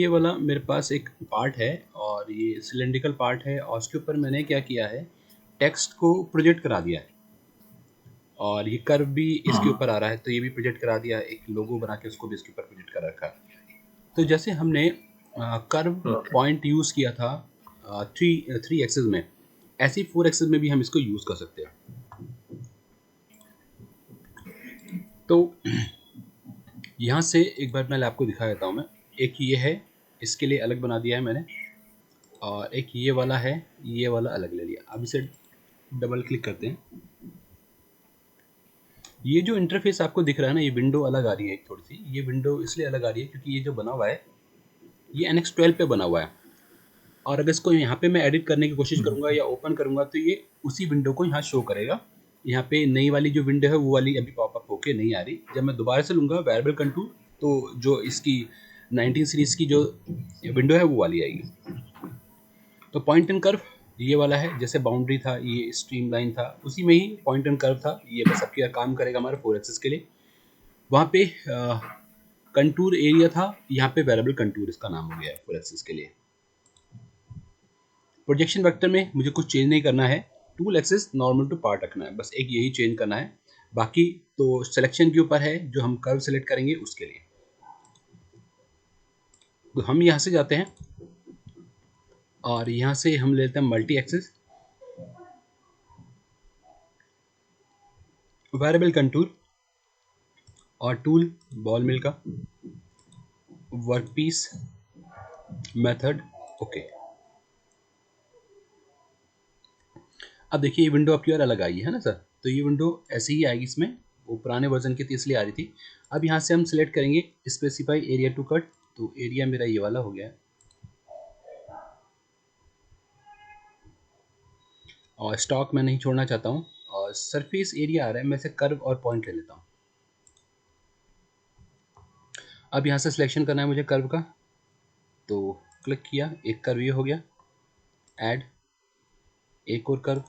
ये वाला मेरे पास एक पार्ट है और ये सिलेंड्रिकल पार्ट है और उसके ऊपर मैंने क्या किया है, टेक्स्ट को प्रोजेक्ट करा दिया है और ये कर्व भी इसके हाँ। ऊपर आ रहा है, तो ये भी प्रोजेक्ट करा दिया, एक लोगो बना के उसको भी इसके ऊपर प्रोजेक्ट कर रखा है। तो जैसे हमने कर्व ओके। पॉइंट यूज़ किया था थ्री थ्री एक्सेस में, ऐसे ही 4 एक्सेस में भी हम इसको यूज़ कर सकते हैं। तो यहाँ से एक बार मैं आपको दिखा देता हूँ मैं। एक ये है, इसके लिए अलग बना दिया है मैंने, और एक ये वाला है, ये वाला अलग ले लिया। अब इसे डबल क्लिक करते हैं। ये जो इंटरफेस आपको दिख रहा है ना, ये विंडो अलग आ रही है एक थोड़ी सी। ये विंडो इसलिए अलग आ रही है क्योंकि ये जो बना हुआ है, ये NX 12 पे बना हुआ है, और अगर इसको यहाँ पे मैं एडिट करने की कोशिश करूँगा या ओपन करूँगा तो ये उसी विंडो को यहाँ शो करेगा। यहाँ पे नई वाली जो विंडो है वो वाली अभी पॉपअप होके नहीं आ रही। जब मैं दोबारा से लूँगा वेरिएबल कंटूर, तो जो इसकी 19 सीरीज की जो विंडो है वो वाली आएगी। तो पॉइंट एंड कर्व ये वाला है, जैसे बाउंड्री था, ये स्ट्रीम लाइन था, उसी में ही पॉइंट एंड कर्व था। ये बस अब क्या काम करेगा हमारे 4 एक्सिस के लिए। वहाँ पे कंटूर एरिया था, यहाँ पे वेरिएबल कंटूर इसका नाम हो गया है 4 एक्सिस के लिए। प्रोजेक्शन वेक्टर में मुझे कुछ चेंज नहीं करना है, tool axis normal to part रखना है, बस एक यही चेंज करना है। बाकी तो सिलेक्शन के ऊपर है, जो हम कर्व सेलेक्ट करेंगे उसके लिए। तो हम यहाँ से जाते हैं और यहाँ से हम लेते हैं मल्टी एक्सिस, वेरिएबल कंटूर और टूल बॉल मिल का, वर्कपीस, मेथड, ओके। अब देखिए ये विंडो आपकी और अलग आई है ना सर, तो ये विंडो ऐसे ही आएगी इसमें, वो पुराने वर्जन की थी इसलिए आ रही थी। अब यहाँ से हम सिलेक्ट करेंगे स्पेसिफाई एरिया टू कट, तो एरिया मेरा ये वाला हो गया है और स्टॉक मैं नहीं छोड़ना चाहता हूँ, और सरफेस एरिया आ रहा है, मैं इसे कर्व और पॉइंट ले लेता हूँ। अब यहाँ से सिलेक्शन करना है मुझे कर्व का, तो क्लिक किया, एक कर्व ये हो गया, ऐड, एक और कर्व।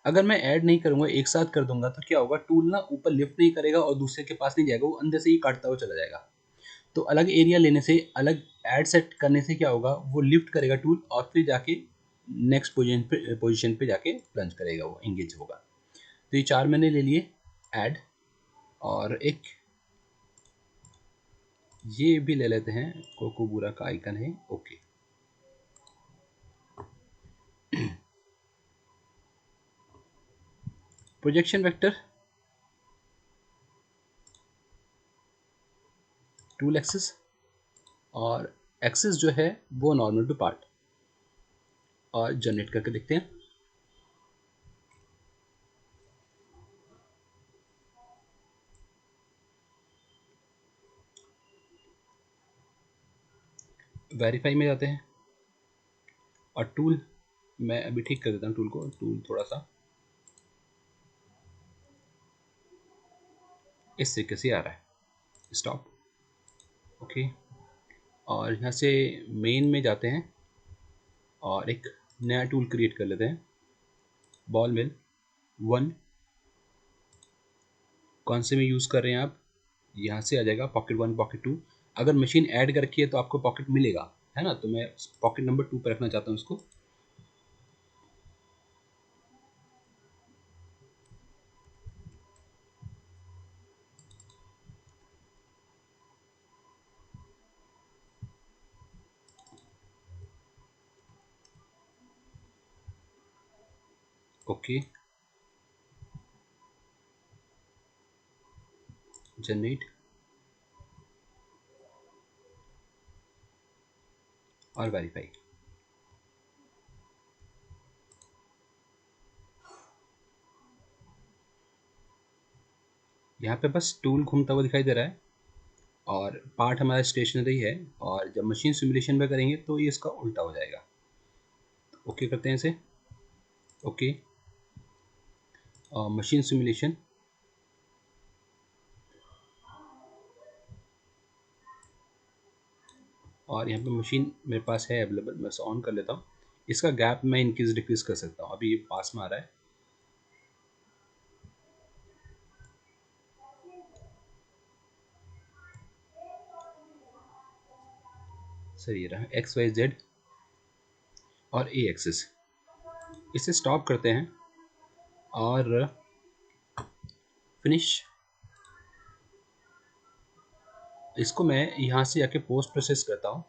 अगर मैं ऐड नहीं करूँगा, एक साथ कर दूंगा तो क्या होगा, टूल ना ऊपर लिफ्ट नहीं करेगा और दूसरे के पास नहीं जाएगा, वो अंदर से ही काटता हुआ चला जाएगा। तो अलग एरिया लेने से, अलग ऐड सेट करने से क्या होगा, वो लिफ्ट करेगा टूल और फिर जाके नेक्स्ट पोजीशन पे जाके प्लंज करेगा, वो एंगेज होगा। तो ये 4 मैंने ले लिए, ऐड, और एक ये भी ले लेते हैं, कोकोबूरा का आइकन है, okay. Projection vector, tool axis, और एक्सिस जो है वो नॉर्मल टू पार्ट, और जनरेट करके देखते हैं। वेरीफाई में जाते हैं और टूल, मैं अभी ठीक कर देता हूँ टूल को, टूल थोड़ा सा इस तरीके से आ रहा है, स्टॉप, ओके। और यहाँ से मेन में जाते हैं और एक नया टूल क्रिएट कर लेते हैं, बॉल मिल 1, कौन से में यूज़ कर रहे हैं आप, यहाँ से आ जाएगा पॉकेट 1, पॉकेट 2। अगर मशीन ऐड कर रखी है तो आपको पॉकेट मिलेगा, है ना, तो मैं पॉकेट नंबर 2 पर रखना चाहता हूँ इसको। ओके, जनरेट और वेरीफाई। यहाँ पे बस टूल घूमता हुआ दिखाई दे रहा है और पार्ट हमारा स्टेशनरी है, और जब मशीन सिमुलेशन में करेंगे तो ये इसका उल्टा हो जाएगा। ओके करते हैं इसे, ओके। और मशीन सिमुलेशन, और यहाँ पे मशीन मेरे पास है अवेलेबल, मैं इसे ऑन कर लेता हूँ। इसका गैप मैं इंक्रीज डिक्रीज कर सकता हूँ, अभी ये पास में आ रहा है। सर ये रहा एक्स वाई जेड और ए एक्सिस। इसे स्टॉप करते हैं और फिनिश। इसको मैं यहाँ से जाके पोस्ट प्रोसेस करता हूँ।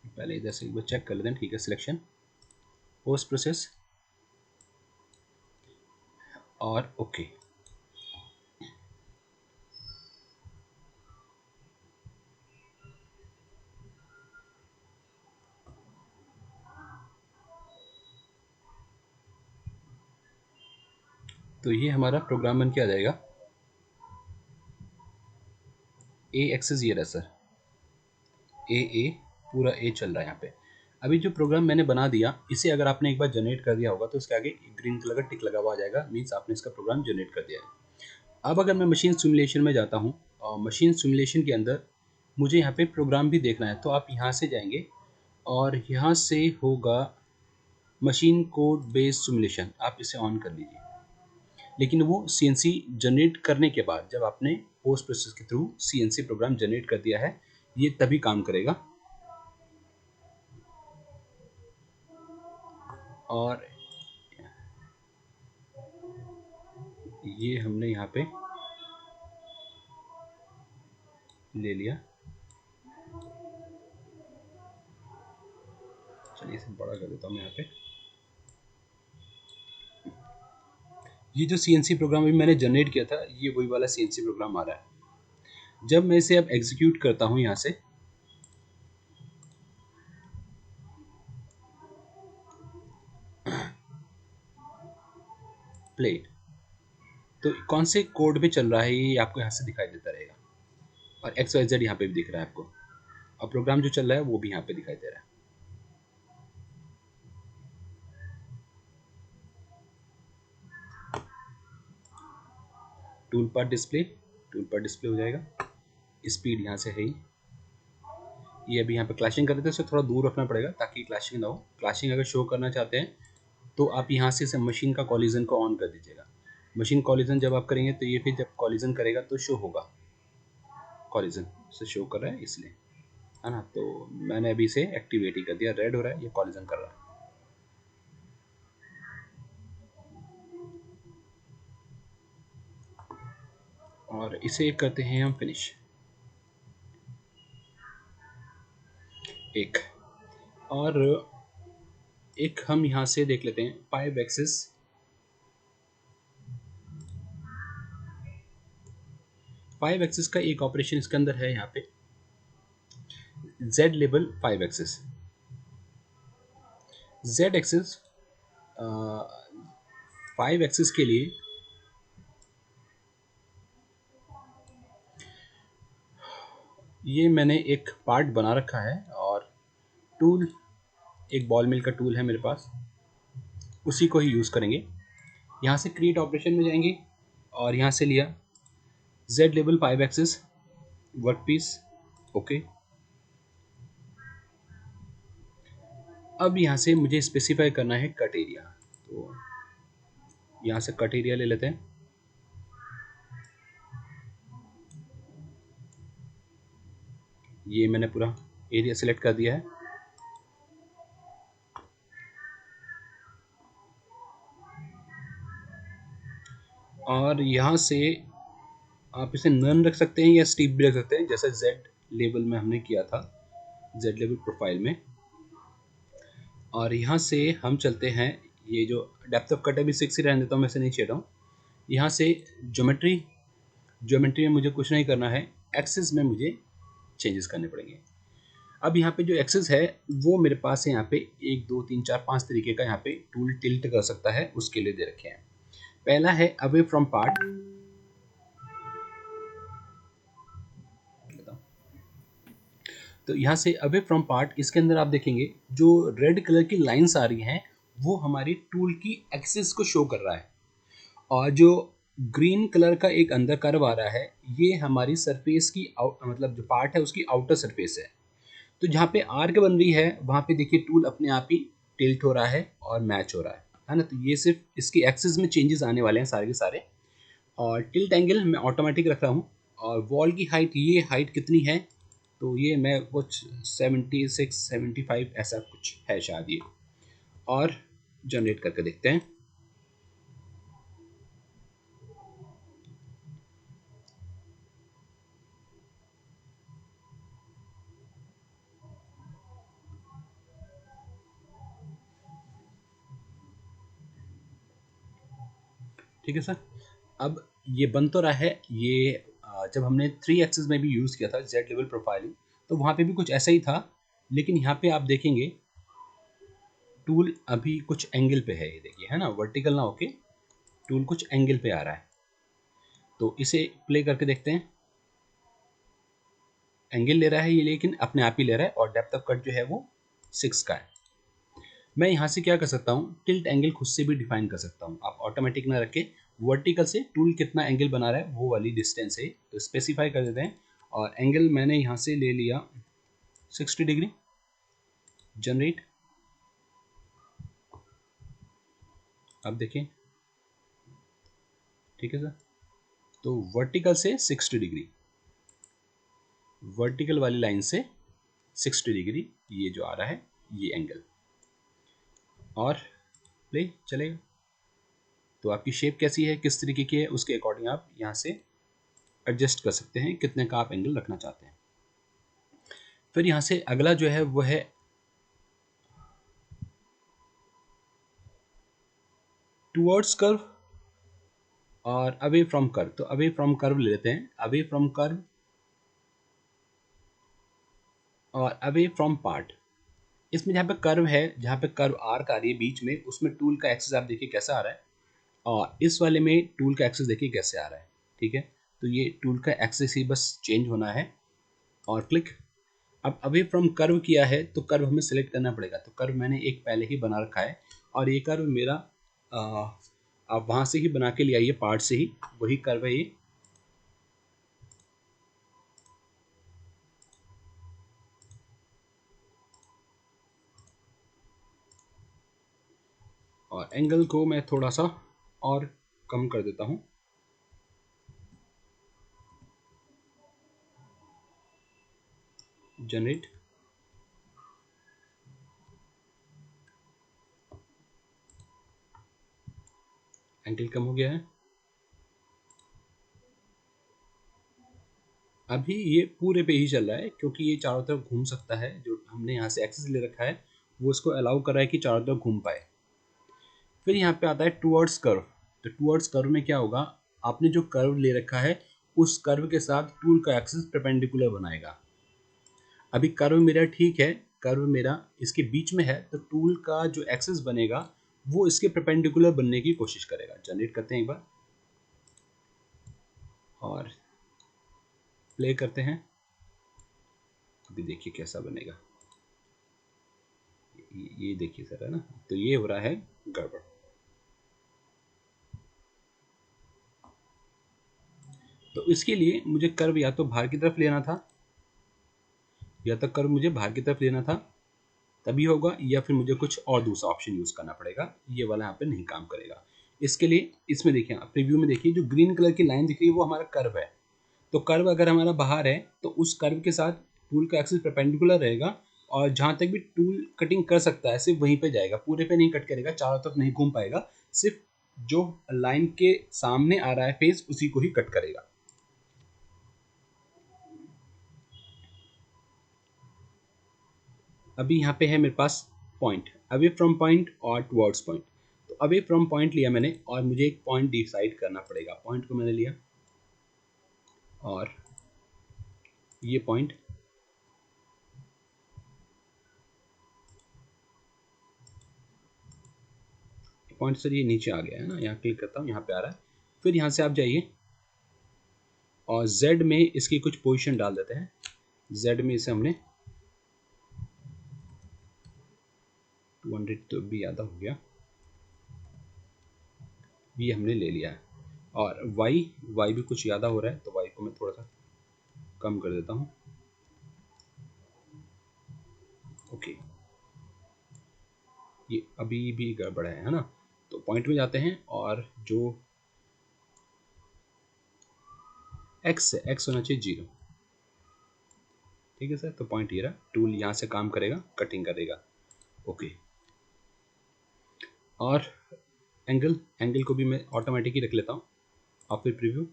पहले इधर से एक बार चेक कर लेते हैं, ठीक है। सिलेक्शन, पोस्ट प्रोसेस और ओके। तो ये हमारा प्रोग्राम बन के आ जाएगा। ए एक्सेस ये रहा सर, ए पूरा ए चल रहा है यहाँ पे। अभी जो प्रोग्राम मैंने बना दिया, इसे अगर आपने एक बार जनरेट कर दिया होगा तो इसके आगे ग्रीन कलर का टिक लगा हुआ आ जाएगा, मीन्स आपने इसका प्रोग्राम जनरेट कर दिया है। अब अगर मैं मशीन सिमुलेशन में जाता हूँ और मशीन सिमुलेशन के अंदर मुझे यहाँ पे प्रोग्राम भी देखना है, तो आप यहाँ से जाएंगे और यहाँ से होगा मशीन कोड बेस्ड सिमुलेशन, आप इसे ऑन कर लीजिए। लेकिन वो सीएनसी जनरेट करने के बाद, जब आपने पोस्ट प्रोसेस के थ्रू सीएनसी प्रोग्राम जनरेट कर दिया है, ये तभी काम करेगा। और ये हमने यहाँ पे ले लिया। चलिए इसे बड़ा कर देता हूँ मैं यहाँ पे। ये जो सीएनसी प्रोग्राम अभी मैंने जनरेट किया था, ये वही वाला सीएनसी प्रोग्राम आ रहा है। जब मैं इसे अब एग्जीक्यूट करता हूँ यहाँ से, प्ले, तो कौन से कोड पे चल रहा है ये आपको यहाँ से दिखाई देता रहेगा। और एक्स वाई जेड यहाँ पे भी दिख रहा है आपको, और प्रोग्राम जो चल रहा है वो भी यहाँ पे दिखाई दे रहा है। टूल पार डिस्प्ले हो जाएगा। स्पीड यहाँ से है ही। ये अभी यहाँ पे क्लैशिंग कर देते हैं, इसे थोड़ा दूर रखना पड़ेगा ताकि क्लैशिंग ना हो। क्लैशिंग अगर शो करना चाहते हैं तो आप यहाँ से इसे मशीन का कॉलिजन को ऑन कर दीजिएगा। मशीन कॉलिजन जब आप करेंगे तो ये फिर जब कॉलिजन करेगा तो शो होगा, कॉलिजन से शो कर रहा है इसलिए, है ना। तो मैंने अभी इसे एक्टिवेट ही कर दिया, रेड हो रहा है, ये कॉलिजन कर रहा है। और इसे करते हैं हम फिनिश। एक और एक हम यहाँ से देख लेते हैं 5 एक्सिस। 5 एक्सिस का एक ऑपरेशन इसके अंदर है यहाँ पे, Z label 5 axis. Z axis 5 axis के लिए ये मैंने एक पार्ट बना रखा है, और टूल एक बॉल मिल का टूल है मेरे पास, उसी को ही यूज़ करेंगे। यहाँ से क्रिएट ऑपरेशन में जाएंगे और यहाँ से लिया Z label 5 axis work piece, okay. अब यहाँ से मुझे स्पेसिफाई करना है कट एरिया, तो यहाँ से कट एरिया ले लेते हैं। ये मैंने पूरा एरिया सेलेक्ट कर दिया है। और यहाँ से आप इसे नन रख सकते हैं या स्टीप भी रख सकते हैं, जैसे जेड लेवल में हमने किया था, जेड लेवल प्रोफाइल में। और यहाँ से हम चलते हैं, ये जो डेप्थ ऑफ कट अभी 6 ही रहने देता हूँ, मैं इसे नहीं छेड़ रहा हूँ। यहाँ से ज्योमेट्री में मुझे कुछ नहीं करना है, एक्सिस में मुझे चेंजेस करने पड़ेंगे। अब यहाँ पे जो एक्सिस है वो मेरे पास है यहाँ पे 1 2 3 4 5 तरीके का यहाँ पे टूल टिल्ट कर सकता है, उसके लिए दे रखे हैं। पहला है अवे फ्रॉम पार्ट, तो यहाँ से अवे फ्रॉम पार्ट, इसके अंदर आप देखेंगे जो रेड कलर की लाइंस आ रही हैं वो हमारी टूल की एक्सिस को शो कर रहा है, और जो ग्रीन कलर का एक अंदर कर्व आ रहा है ये हमारी सरफेस की मतलब जो पार्ट है उसकी आउटर सरफेस है। तो जहाँ पे आर्क बन रही है वहाँ पे देखिए टूल अपने आप ही टिल्ट हो रहा है और मैच हो रहा है ना। तो ये सिर्फ इसकी एक्सिस में चेंजेस आने वाले हैं सारे के सारे। और टिल्ट एंगल मैं ऑटोमेटिक रख रहा हूँ। और वॉल की हाइट, ये हाइट कितनी है तो ये मैं कुछ 76 75 ऐसा कुछ है शायद ये, और जनरेट करके देखते हैं। ठीक है सर, अब ये बन तो रहा है ये। जब हमने 3 एक्सिस में भी यूज़ किया था जेड लेवल प्रोफाइलिंग, तो वहाँ पे भी कुछ ऐसा ही था, लेकिन यहाँ पे आप देखेंगे टूल अभी कुछ एंगल पे है, ये देखिए है ना, वर्टिकल ना होके टूल कुछ एंगल पे आ रहा है। तो इसे प्ले करके देखते हैं। एंगल ले रहा है ये, लेकिन अपने आप ही ले रहा है, और डेप्थ ऑफ कट जो है वो 6 का है। मैं यहाँ से क्या कर सकता हूँ, टिल्ट एंगल खुद से भी डिफाइन कर सकता हूँ। आप ऑटोमेटिक ना रखे, वर्टिकल से टूल कितना एंगल बना रहा है वो वाली डिस्टेंस है, तो स्पेसिफाई कर देते हैं। और एंगल मैंने यहाँ से ले लिया 60 डिग्री, जनरेट। अब देखिए, ठीक है सर, तो वर्टिकल से 60 डिग्री, वर्टिकल वाली लाइन से 60 डिग्री ये जो आ रहा है ये एंगल, और प्ले चलेगा। तो आपकी शेप कैसी है, किस तरीके की है, उसके अकॉर्डिंग आप यहाँ से एडजस्ट कर सकते हैं कितने का आप एंगल रखना चाहते हैं। फिर यहाँ से अगला जो है वो है टुवर्ड्स कर्व और अवे फ्रॉम कर्व। तो अवे फ्रॉम कर्व ले लेते हैं, अवे फ्रॉम कर्व और अवे फ्रॉम पार्ट। इसमें जहाँ पे कर्व है, जहाँ पे कर्व आर्क आ रही है बीच में, उसमें टूल का एक्सेस आप देखिए कैसा आ रहा है, और इस वाले में टूल का एक्सेस देखिए कैसे आ रहा है। ठीक है, तो ये टूल का एक्सेस ही बस चेंज होना है, और क्लिक। अब अवे फ्रॉम कर्व किया है तो कर्व हमें सिलेक्ट करना पड़ेगा। तो कर्व मैंने एक पहले ही बना रखा है, और ये कर्व मेरा आप वहाँ से ही बना के ले आइए, पार्ट से ही, वही कर्व है ये। और एंगल को मैं थोड़ा सा और कम कर देता हूँ, जनरेट। एंगल कम हो गया है। अभी ये पूरे पे ही चल रहा है, क्योंकि ये चारों तरफ घूम सकता है। जो हमने यहाँ से एक्सेस ले रखा है वो इसको अलाउ कर रहा है कि चारों तरफ घूम पाए। फिर यहाँ पे आता है टुवर्ड्स कर्व। तो टुवर्ड्स कर्व में क्या होगा, आपने जो कर्व ले रखा है उस कर्व के साथ टूल का एक्सेस परपेंडिकुलर बनाएगा। अभी कर्व मेरा ठीक है, कर्व मेरा इसके बीच में है, तो टूल का जो एक्सेस बनेगा वो इसके परपेंडिकुलर बनने की कोशिश करेगा। जनरेट करते हैं एक बार और प्ले करते हैं, अभी देखिए कैसा बनेगा। ये देखिए सर, है ना, तो ये हो रहा है गड़बड़। तो इसके लिए मुझे कर्व या तो बाहर की तरफ लेना था, या तो कर्व मुझे बाहर की तरफ लेना था तभी होगा, या फिर मुझे कुछ और दूसरा ऑप्शन यूज करना पड़ेगा। ये वाला यहाँ पे नहीं काम करेगा। इसके लिए इसमें देखिए, आप प्रीव्यू में देखिए, जो ग्रीन कलर की लाइन दिख रही है वो हमारा कर्व है। तो कर्व अगर हमारा बाहर है तो उस कर्व के साथ टूल का एक्सिस परपेंडिकुलर रहेगा, और जहाँ तक भी टूल कटिंग कर सकता है सिर्फ वहीं पे जाएगा, पूरे पे नहीं कट करेगा, चारों तरफ नहीं घूम पाएगा, सिर्फ जो लाइन के सामने आ रहा है फेस उसी को ही कट करेगा। अभी यहाँ पे है मेरे पास पॉइंट, अवे फ्रॉम पॉइंट और टुवर्ड्स पॉइंट। तो अवे फ्रॉम पॉइंट लिया मैंने, और मुझे एक पॉइंट डिसाइड करना पड़ेगा। पॉइंट को मैंने लिया, और ये पॉइंट, पॉइंट सर ये नीचे आ गया है ना, यहाँ क्लिक करता हूँ, यहाँ पे आ रहा है। फिर यहाँ से आप जाइए और Z में इसकी कुछ पोजीशन डाल देते हैं। Z में इसे हमने 200 तो भी ज़्यादा हो गया, ये हमने ले लिया है। और Y भी कुछ ज़्यादा हो रहा है, तो Y को मैं थोड़ा सा कम कर देता हूँ। ओके, ये अभी भी गड़बड़ है ना। तो पॉइंट में जाते हैं, और जो x है, x होना चाहिए 0। ठीक है सर, तो पॉइंट ये रहा, टूल यहाँ से काम करेगा, कटिंग करेगा। ओके, और एंगल, एंगल को भी मैं ऑटोमेटिक ही रख लेता हूँ, और फिर प्रीव्यू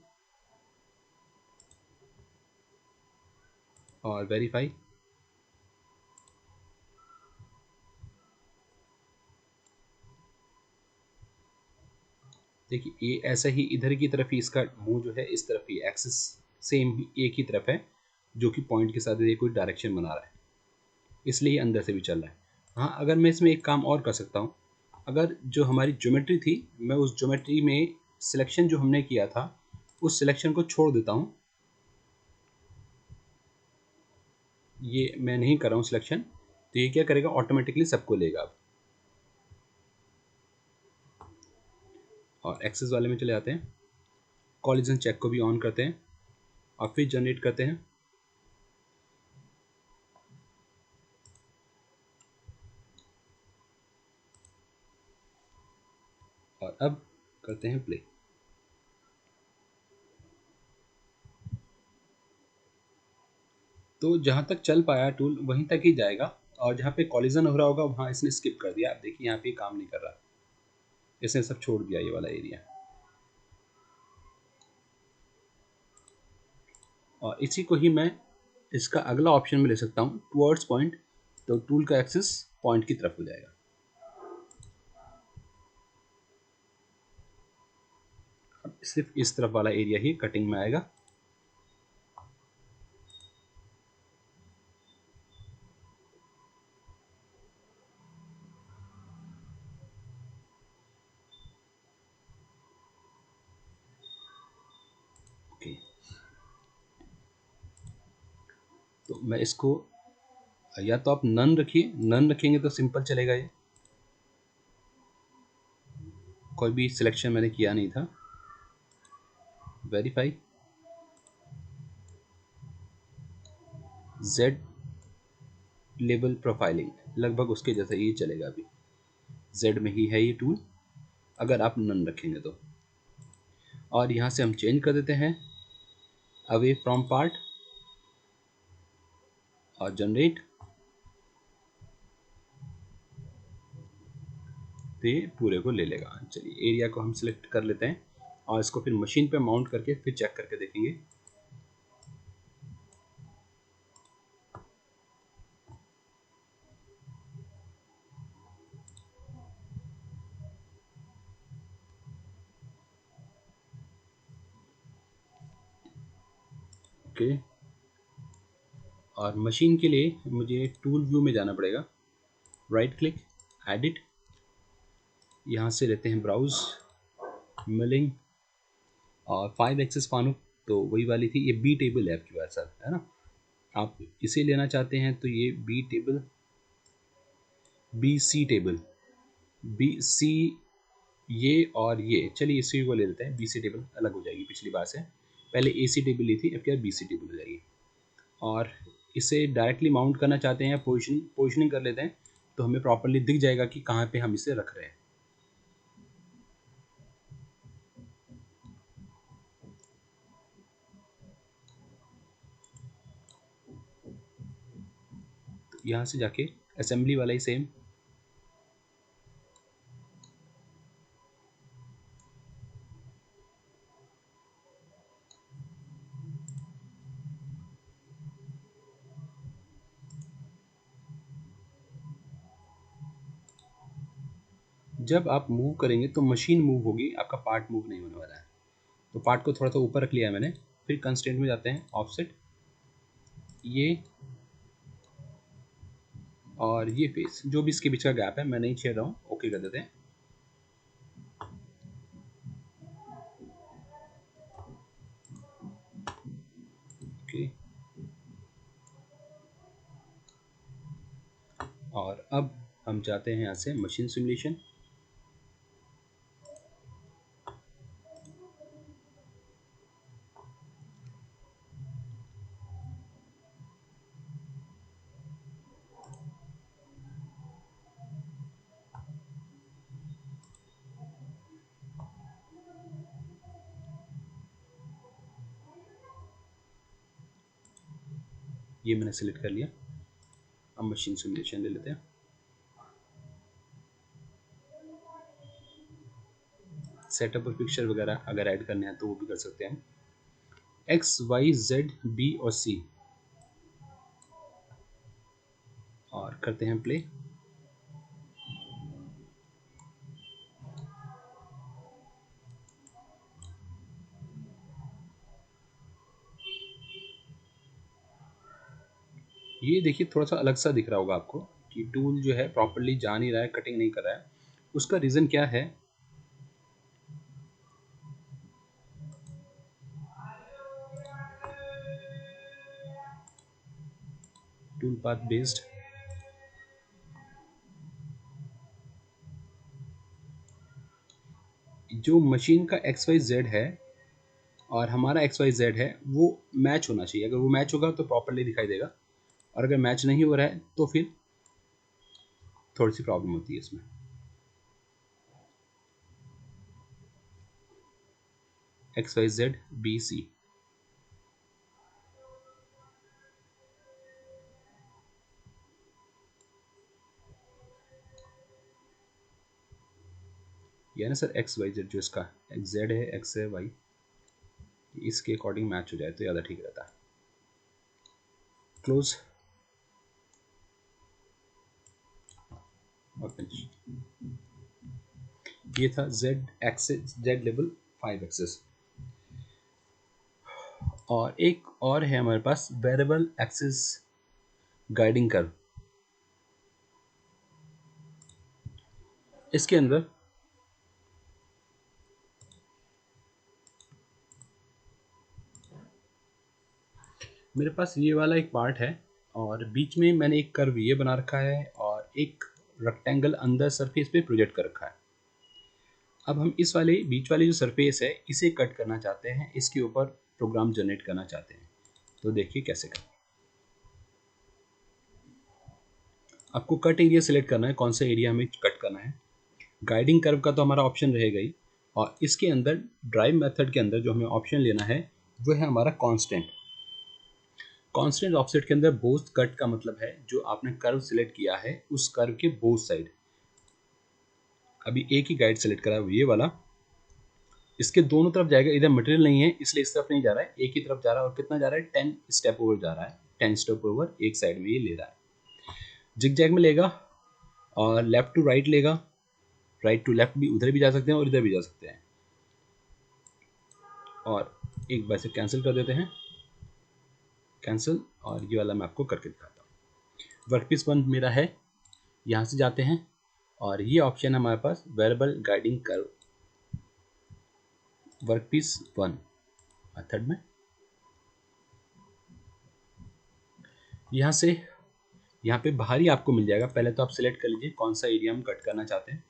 और वेरीफाई। देखिए ये ऐसा ही इधर की तरफ ही इसका मुंह जो है इस तरफ ही एक्सिस सेम एक ही तरफ है, जो कि पॉइंट के साथ ये कोई डायरेक्शन बना रहा है, इसलिए ये अंदर से भी चल रहा है। हाँ, अगर मैं इसमें एक काम और कर सकता हूँ, अगर जो हमारी ज्योमेट्री थी, मैं उस ज्योमेट्री में सिलेक्शन जो हमने किया था उस सिलेक्शन को छोड़ देता हूँ। ये मैं नहीं कर रहा हूँ सिलेक्शन, तो ये क्या करेगा, ऑटोमेटिकली सबको लेगा अब। और एक्सेस वाले में चले जाते हैं, कॉलिजन चेक को भी ऑन करते हैं और फिर जनरेट करते हैं। और अब करते हैं प्ले। तो जहाँ तक चल पाया टूल वहीं तक ही जाएगा, और जहाँ पे कॉलिजन हो रहा होगा वहाँ इसने स्किप कर दिया। आप देखिए यहाँ पे काम नहीं कर रहा, इसने सब छोड़ दिया ये वाला एरिया। और इसी को ही मैं इसका अगला ऑप्शन में ले सकता हूँ, टुवर्ड्स पॉइंट, तो टूल का एक्सेस पॉइंट की तरफ हो जाएगा। अब सिर्फ इस तरफ वाला एरिया ही कटिंग में आएगा। ओके, तो मैं इसको, या तो आप नन रखिए, नन रखेंगे तो सिंपल चलेगा, ये कोई भी सिलेक्शन मैंने किया नहीं था। वेरीफाई, जेड लेबल प्रोफाइलिंग, लगभग उसके जैसा ये चलेगा, अभी जेड में ही है ये टूल, अगर आप नन रखेंगे तो। और यहाँ से हम चेंज कर देते हैं अवे फ्रॉम पार्ट और जनरेट, तो ये पूरे को ले लेगा। चलिए एरिया को हम सिलेक्ट कर लेते हैं और इसको फिर मशीन पे माउंट करके फिर चेक करके देखेंगे। ओके, और मशीन के लिए मुझे टूल व्यू में जाना पड़ेगा, राइट क्लिक, एडिट, यहाँ से लेते हैं ब्राउज, मिलिंग, और 5 एक्सेस फानुक, तो वही वाली थी, ये बी टेबल है आपके पास सर, है ना। आप इसे लेना चाहते हैं तो ये B table, B C table, B C, ये और ये, चलिए इसी को ले लेते हैं, बी सी टेबल अलग हो जाएगी पिछली बार से, पहले ए सी टेबल ली थी, अब क्या बी सी टेबल हो जाएगी। और इसे डायरेक्टली माउंट करना चाहते हैं या पोजिशनिंग कर लेते हैं, तो हमें प्रॉपरली दिख जाएगा कि कहाँ पे हम इसे रख रहे हैं। तो यहाँ से जाके असेंबली वाला ही सेम, जब आप मूव करेंगे तो मशीन मूव होगी, आपका पार्ट मूव नहीं होने वाला है। तो पार्ट को थोड़ा सा ऊपर रख लिया है मैंने, फिर कंस्ट्रेंट में जाते हैं, ऑफसेट, ये और ये फेस, जो भी इसके बीच का गैप है मैं नहीं छेड़ रहा हूँ, ओके कर देते हैं। ओके, और अब हम जाते हैं यहाँ से मशीन सिमुलेशन, ये मैंने सेलेक्ट कर लिया। अब मशीन सिमुलेशन ले लेते हैं। सेटअप और पिक्चर वगैरह अगर ऐड करने हैं तो वो भी कर सकते हैं। एक्स वाई जेड बी और सी, और करते हैं प्ले। ये देखिए थोड़ा सा अलग सा दिख रहा होगा आपको कि टूल जो है प्रॉपरली जा नहीं रहा है, कटिंग नहीं कर रहा है। उसका रीज़न क्या है? टूल पाथ बेस्ड, जो मशीन का एक्स वाई जेड है और हमारा एक्स वाई जेड है वो मैच होना चाहिए। अगर वो मैच होगा तो प्रॉपरली दिखाई देगा, और अगर मैच नहीं हो रहा है तो फिर थोड़ी सी प्रॉब्लम होती है इसमें। X Y Z B C, ये ना सर एक्स वाई जेड, जो इसका एक्स जेड है, एक्स है वाई, इसके अकॉर्डिंग मैच हो जाए तो ज़्यादा ठीक रहता है। क्लोज और फिनिश। ये था Z axis, Z level 5 axis. और एक और है हमारे पास वेरिएबल एक्सेस गाइडिंग कर्व। इसके अंदर मेरे पास ये वाला एक पार्ट है और बीच में मैंने एक कर्व ये बना रखा है और एक रेक्टेंगल अंदर सरफेस पे प्रोजेक्ट कर रखा है। अब हम इस वाले बीच वाली जो सरफेस है इसे कट करना चाहते हैं, इसके ऊपर प्रोग्राम जनरेट करना चाहते हैं। तो देखिए कैसे करें। आपको कट एरिया सिलेक्ट करना है, कौन सा एरिया हमें कट करना है। गाइडिंग कर्व का तो हमारा ऑप्शन रहेगा ही, और इसके अंदर ड्राइव मेथड के अंदर जो हमें ऑप्शन लेना है वो है हमारा कांस्टेंट। कांस्टेंट ऑफसेट के अंदर बोथ कट का मतलब है जो आपने कर्व सिलेक्ट किया है उस कर्व के बोथ साइड। अभी एक ही गाइड सेलेक्ट करा है ये वाला, इसके दोनों तरफ जाएगा, इधर मटेरियल नहीं है इसलिए इस तरफ नहीं जा रहा है, एक ही तरफ जा रहा है। और कितना जा रहा है? 10 स्टेप ओवर जा रहा है। 10 स्टेप ओवर एक साइड में ये ले रहा है। जिग जैग में लेगा और लेफ्ट टू राइट लेगा, राइट टू लेफ्ट भी, उधर भी जा सकते हैं और इधर भी जा सकते हैं। और एक बार से कैंसिल कर देते हैं, कैंसिल। और ये वाला मैं आपको करके दिखाता हूँ। वर्कपीस 1 मेरा है, यहाँ से जाते हैं और ये ऑप्शन है हमारे पास variable guiding curve, workpiece 1 method में। यहाँ से यहाँ पे बाहर ही आपको मिल जाएगा। पहले तो आप सिलेक्ट कर लीजिए कौन सा एरिया हम कट करना चाहते हैं।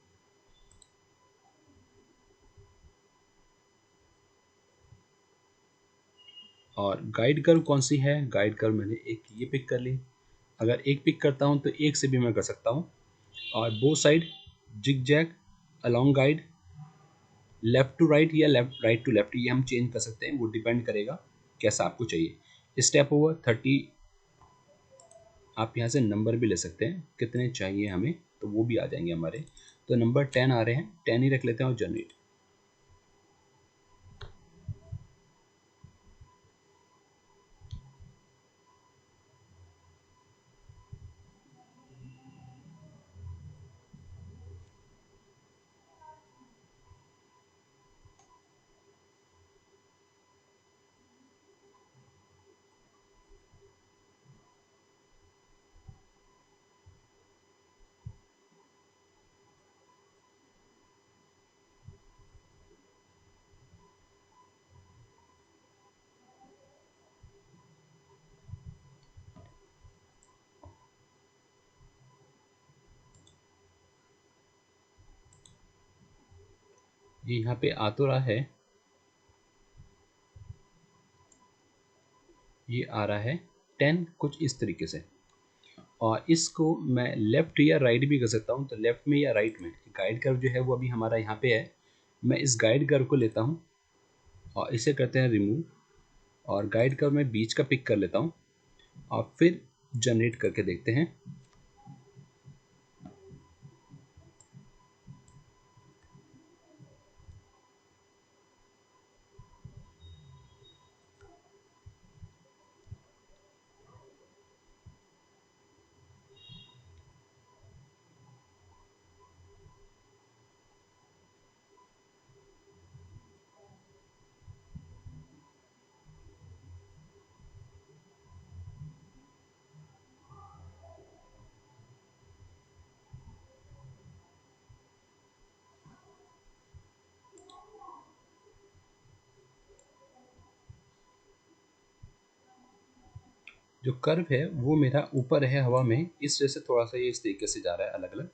और गाइड कर्व कौन सी है? गाइड कर्व मैंने एक ये पिक कर ली। अगर एक पिक करता हूँ तो एक से भी मैं कर सकता हूँ। और both side zig zag, along guide, left to right या लेफ्ट राइट टू लेफ्ट, ये हम चेंज कर सकते हैं। वो डिपेंड करेगा कैसा आपको चाहिए। स्टेप ओवर 30, आप यहाँ से नंबर भी ले सकते हैं कितने चाहिए हमें, तो वो भी आ जाएंगे हमारे। तो नंबर 10 आ रहे हैं, 10 ही रख लेते हैं और जनरेट। ये यहाँ पे आ तो रहा है, ये आ रहा है 10 कुछ इस तरीके से। और इसको मैं लेफ्ट या राइट भी कर सकता हूँ, तो लेफ्ट में या राइट में। गाइड कर्व जो है वो अभी हमारा यहाँ पे है, मैं इस गाइड कर्व को लेता हूँ और इसे करते हैं रिमूव। और गाइड कर्व मैं बीच का पिक कर लेता हूँ और फिर जनरेट करके देखते हैं। जो कर्व है वो मेरा ऊपर है हवा में, इस वजह से थोड़ा सा ये इस तरीके से जा रहा है अलग अलग,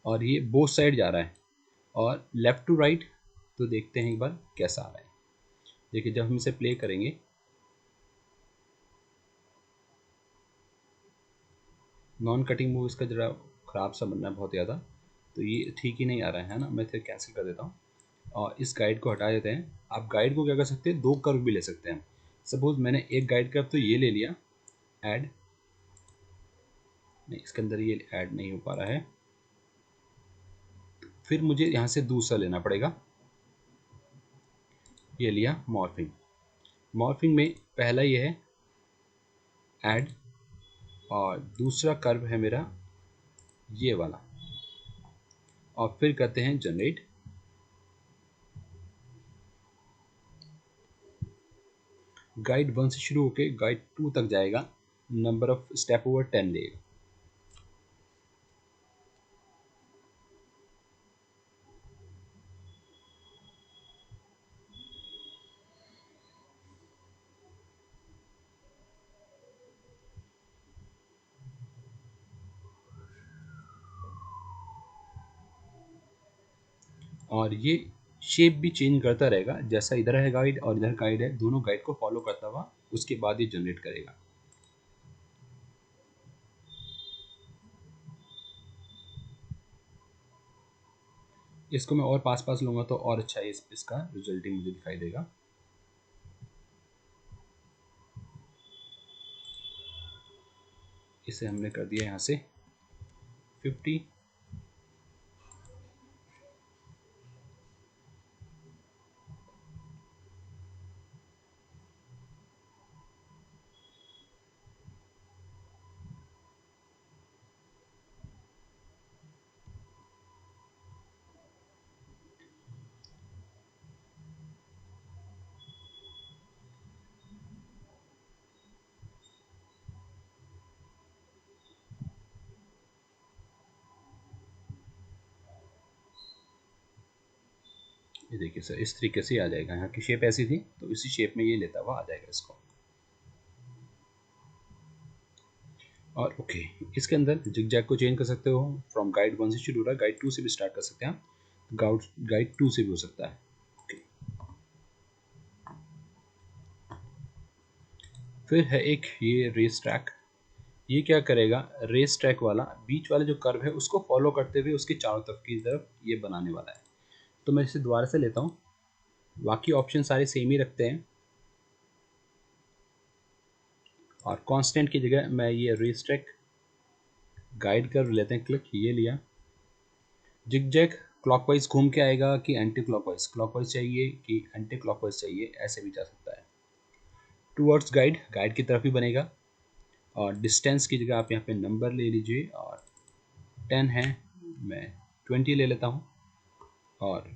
और ये बोथ साइड जा रहा है और लेफ्ट टू राइट। तो देखते हैं एक बार कैसा आ रहा है। देखिए जब हम इसे प्ले करेंगे, नॉन कटिंग मूव इसका जरा ख़राब सा बन रहा है बहुत ज़्यादा, तो ये ठीक ही नहीं आ रहा है ना। मैं इसे कैंसिल कर देता हूँ और इस गाइड को हटा देते हैं। आप गाइड को क्या कर सकते हैं, दो कर्व भी ले सकते हैं। सपोज मैंने एक गाइड कर्व तो ये ले लिया, ऐड नहीं, इसके अंदर ये ऐड नहीं हो पा रहा है, फिर मुझे यहाँ से दूसरा लेना पड़ेगा। ये लिया मॉर्फिंग। मॉर्फिंग में पहला ये है ऐड, और दूसरा कर्व है मेरा ये वाला, और फिर करते हैं जनरेट। गाइड 1 से शुरू होकर गाइड 2 तक जाएगा, नंबर ऑफ स्टेप ओवर 10 लेगा। और ये शेप भी चेंज करता रहेगा, जैसा इधर है गाइड और इधर गाइड है, दोनों गाइड को फॉलो करता हुआ उसके बाद ये जनरेट करेगा। इसको मैं और पास पास लूँगा तो और अच्छा है, इसका रिजल्टिंग मुझे दिखाई देगा। इसे हमने कर दिया यहाँ से 50। ये देखिए सर, इस तरीके से आ जाएगा। यहाँ की शेप ऐसी थी तो इसी शेप में ये लेता हुआ आ जाएगा इसको। और ओके, इसके अंदर जिग जैग को चेंज कर सकते हो। फ्रॉम गाइड 1 से शुरू हो रहा है, गाइड 2 से भी स्टार्ट कर सकते हैं आप, गाइड 2 से भी हो सकता है। ओके, फिर है एक ये रेस ट्रैक। ये क्या करेगा, रेस ट्रैक वाला बीच वाले जो कर्व है उसको फॉलो करते हुए उसके चारों तरफ की तरफ ये बनाने वाला है। तो मैं इसे दोबारा से लेता हूँ, बाकी ऑप्शन सारे सेम ही रखते हैं, और कांस्टेंट की जगह मैं ये रेस ट्रैक गाइड कर्व लेते हैं, क्लिक ये लिया। जिग जैग क्लॉकवाइज घूम के आएगा कि एंटी क्लॉकवाइज, क्लॉकवाइज चाहिए कि एंटी क्लॉकवाइज चाहिए, ऐसे भी जा सकता है। टूवर्ड्स गाइड, गाइड की तरफ ही बनेगा। और डिस्टेंस की जगह आप यहाँ पे नंबर ले लीजिए, और 10 है, मैं 20 ले लेता हूँ। और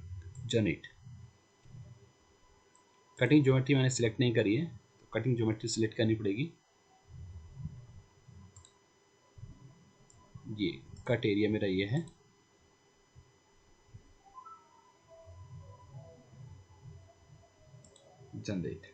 जनरेट। कटिंग ज्योमेट्री मैंने सिलेक्ट नहीं करी है, तो कटिंग ज्योमेट्री सिलेक्ट करनी पड़ेगी। ये कट एरिया मेरा ये है, जनरेट।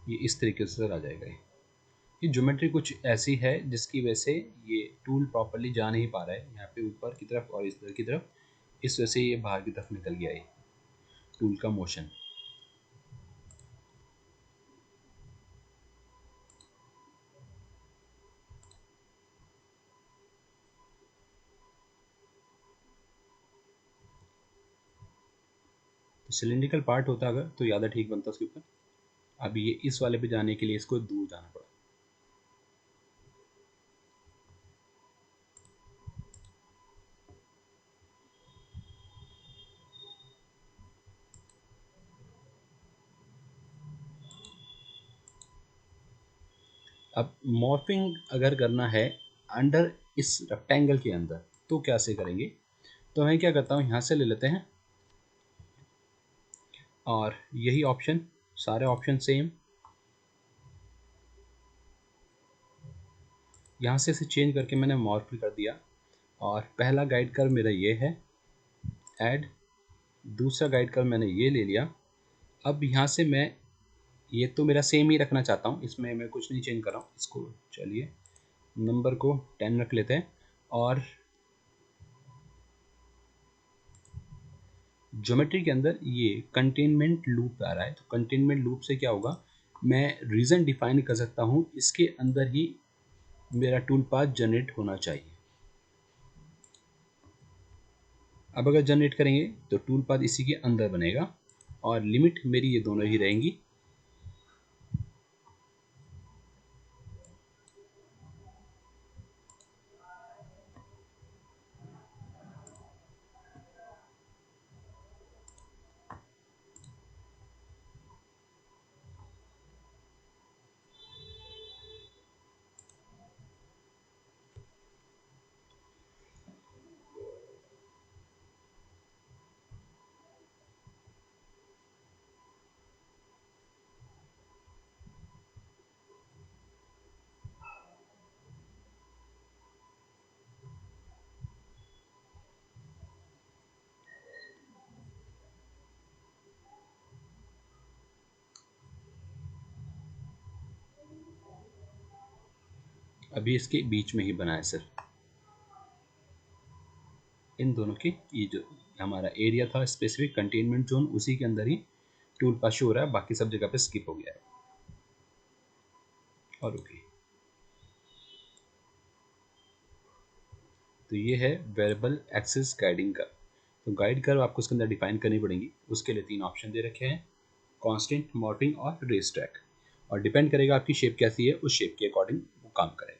ये इस तरीके से आ जाएगा। ये ज्योमेट्री कुछ ऐसी है जिसकी वजह से ये टूल प्रॉपरली जा नहीं पा रहा है यहाँ पे ऊपर की तरफ और इस तरह की तरफ, इस वजह से ये बाहर की तरफ निकल गया है टूल का मोशन। तो सिलिंड्रिकल पार्ट होता अगर तो ज़्यादा ठीक बनता उसके ऊपर। अब ये इस वाले पे जाने के लिए इसको दूर जाना पड़ा। अब मॉर्फिंग अगर करना है अंडर इस रेक्टेंगल के अंदर तो कैसे करेंगे, तो मैं क्या करता हूँ यहाँ से ले लेते हैं और यही ऑप्शन, सारे ऑप्शन सेम, यहाँ से इसे चेंज करके मैंने मॉर्फ कर दिया। और पहला गाइड कर्व मेरा ये है ऐड, दूसरा गाइड कर्व मैंने ये ले लिया। अब यहाँ से मैं ये तो मेरा सेम ही रखना चाहता हूँ, इसमें मैं कुछ नहीं चेंज कर रहा हूँ। इसको चलिए नंबर को 10 रख लेते हैं। और ज्योमेट्री के अंदर ये कंटेनमेंट लूप आ रहा है, तो कंटेनमेंट लूप से क्या होगा, मैं रीजन डिफाइन कर सकता हूँ, इसके अंदर ही मेरा टूल पाथ जनरेट होना चाहिए। अब अगर जनरेट करेंगे तो टूल पाथ इसी के अंदर बनेगा और लिमिट मेरी ये दोनों ही रहेंगी। अभी इसके बीच में ही बनाया सर, इन दोनों की ये जो हमारा एरिया था स्पेसिफिक कंटेनमेंट जोन, उसी के अंदर ही टूल पास शो हो रहा है, बाकी सब जगह पे स्किप हो गया है। और ओके, तो ये है वेरिएबल एक्सिस गाइडिंग का। तो गाइड कर्व आपको उसके अंदर डिफाइन करनी पड़ेगी, उसके लिए 3 ऑप्शन दे रखे हैं, कांस्टेंट, मॉर्फिंग और रेस ट्रैक। और डिपेंड करेगा आपकी शेप कैसी है, उस शेप के अकॉर्डिंग वो काम करेगा।